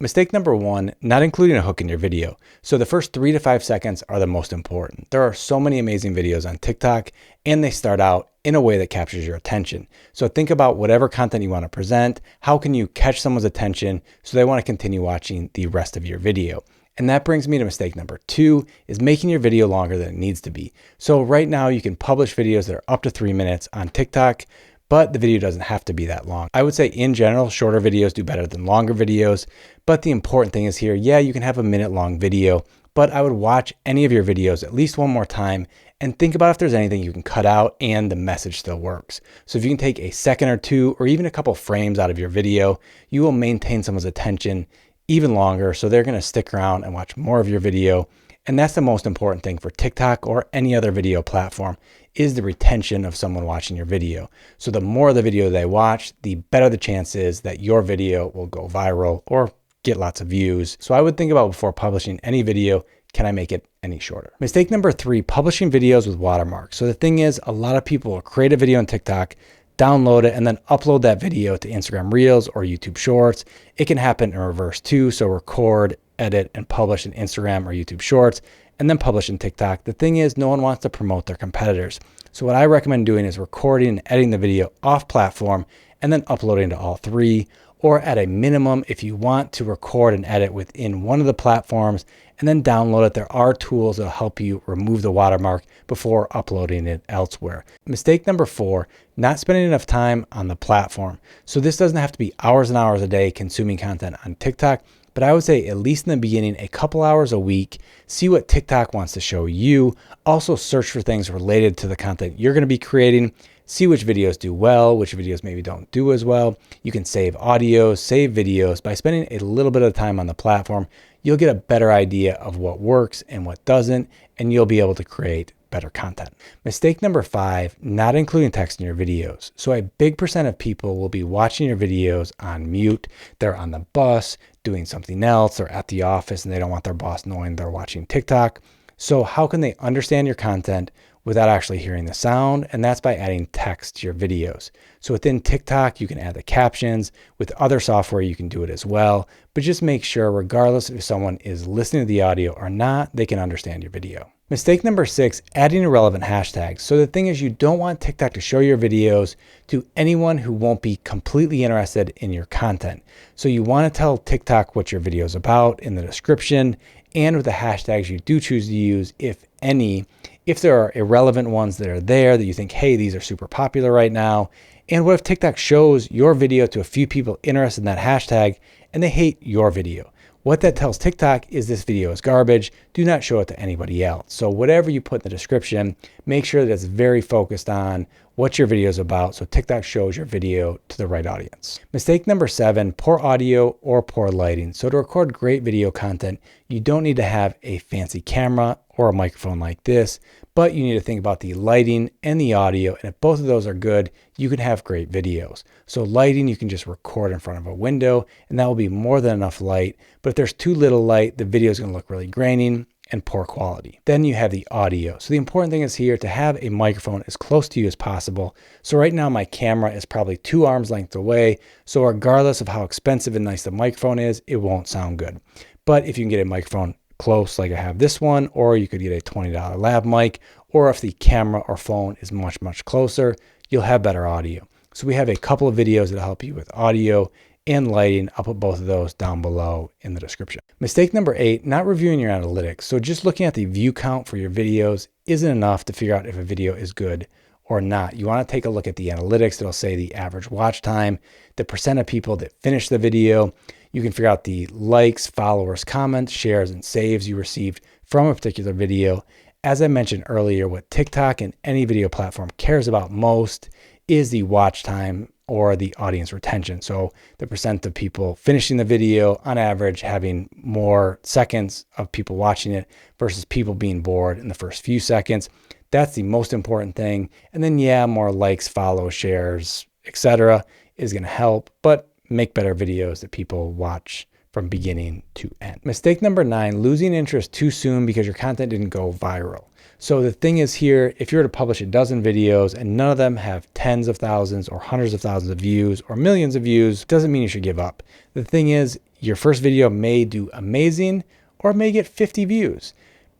Mistake number one, not including a hook in your video. So the first 3 to 5 seconds are the most important. There are so many amazing videos on TikTok, and they start out in a way that captures your attention. So think about whatever content you want to present. How can you catch someone's attention so they want to continue watching the rest of your video? And that brings me to mistake number two, is making your video longer than it needs to be. So right now you can publish videos that are up to 3 minutes on TikTok, but the video doesn't have to be that long. I would say in general, shorter videos do better than longer videos. But the important thing is here, yeah, you can have a minute-long video, but I would watch any of your videos at least one more time and think about if there's anything you can cut out and the message still works. So if you can take a second or two, or even a couple frames out of your video, you will maintain someone's attention even longer. So they're gonna stick around and watch more of your video. And that's the most important thing for TikTok or any other video platform, is the retention of someone watching your video. So the more of the video they watch, the better the chance is that your video will go viral or get lots of views. So I would think about, before publishing any video, can I make it any shorter? Mistake number three, publishing videos with watermarks. So the thing is, a lot of people will create a video on TikTok, download it, and then upload that video to Instagram Reels or YouTube Shorts. It can happen in reverse too. So record, edit, and publish in Instagram or YouTube Shorts, and then publish in TikTok. The thing is, no one wants to promote their competitors. So what I recommend doing is recording and editing the video off platform and then uploading to all three, or at a minimum, if you want to record and edit within one of the platforms and then download it, there are tools that will help you remove the watermark before uploading it elsewhere. Mistake number four, not spending enough time on the platform. So this doesn't have to be hours and hours a day consuming content on TikTok, but I would say at least in the beginning, a couple hours a week, see what TikTok wants to show you. Also search for things related to the content you're going to be creating. See which videos do well, which videos maybe don't do as well. You can save audios, save videos. By spending a little bit of time on the platform, you'll get a better idea of what works and what doesn't, and you'll be able to create better content. Mistake number five, not including text in your videos. So a big percent of people will be watching your videos on mute. They're on the bus, doing something else, or at the office, and they don't want their boss knowing they're watching TikTok. So how can they understand your content without actually hearing the sound? And that's by adding text to your videos. So within TikTok, you can add the captions. With other software, you can do it as well. But just make sure, regardless if someone is listening to the audio or not, they can understand your video. Mistake number six, adding irrelevant hashtags. So the thing is, you don't want TikTok to show your videos to anyone who won't be completely interested in your content. So you want to tell TikTok what your video is about in the description, and with the hashtags you do choose to use, if any. If there are irrelevant ones that are there that you think, hey, these are super popular right now. And what if TikTok shows your video to a few people interested in that hashtag and they hate your video? What that tells TikTok is this video is garbage. Do not show it to anybody else. So whatever you put in the description, make sure that it's very focused on what your video is about, so TikTok shows your video to the right audience. Mistake number seven, poor audio or poor lighting. So to record great video content, you don't need to have a fancy camera or a microphone like this, but you need to think about the lighting and the audio. And if both of those are good, you can have great videos. So lighting, you can just record in front of a window and that will be more than enough light. But if there's too little light, the video is going to look really grainy and poor quality. Then you have the audio. So the important thing is here to have a microphone as close to you as possible. So right now my camera is probably 2 arms length away. So regardless of how expensive and nice the microphone is, it won't sound good. But if you can get a microphone close like I have this one, or you could get a $20 lab mic, or if the camera or phone is much, much closer, you'll have better audio. So we have a couple of videos that help you with audio and lighting. I'll put both of those down below in the description. Mistake number 8, not reviewing your analytics. So just looking at the view count for your videos isn't enough to figure out if a video is good or not. You want to take a look at the analytics that'll say the average watch time, the percent of people that finish the video. You can figure out the likes, followers, comments, shares, and saves you received from a particular video. As I mentioned earlier, what TikTok and any video platform cares about most is the watch time or the audience retention. So the percent of people finishing the video, on average, having more seconds of people watching it versus people being bored in the first few seconds. That's the most important thing. And then, yeah, more likes, follows, shares, etc. is going to help, but make better videos that people watch from beginning to end. Mistake number 9, losing interest too soon because your content didn't go viral. So the thing is here, if you were to publish a dozen videos and none of them have tens of thousands or hundreds of thousands of views or millions of views, doesn't mean you should give up. The thing is, Your first video may do amazing or may get 50 views.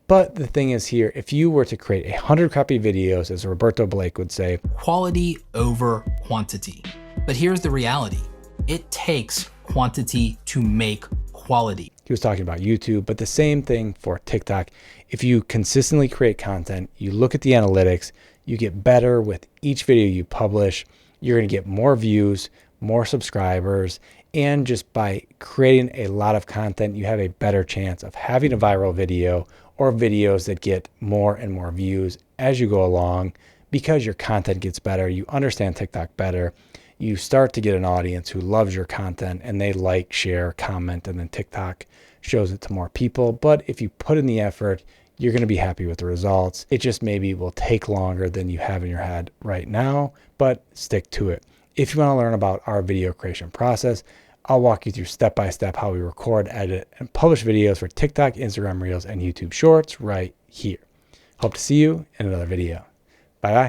But the thing is here, if you were to create 100 copy videos, as Roberto Blake would say, quality over quantity. But here's the reality. It takes quantity to make quality. He was talking about YouTube, but the same thing for TikTok. If you consistently create content, you look at the analytics, you get better with each video you publish, you're going to get more views, more subscribers, and just by creating a lot of content, you have a better chance of having a viral video or videos that get more and more views as you go along because your content gets better, you understand TikTok better, you start to get an audience who loves your content and they like, share, comment, and then TikTok shows it to more people. But if you put in the effort, you're going to be happy with the results. It just maybe will take longer than you have in your head right now, but stick to it. If you want to learn about our video creation process, I'll walk you through step-by-step how we record, edit, and publish videos for TikTok, Instagram Reels, and YouTube Shorts right here. Hope to see you in another video. Bye-bye.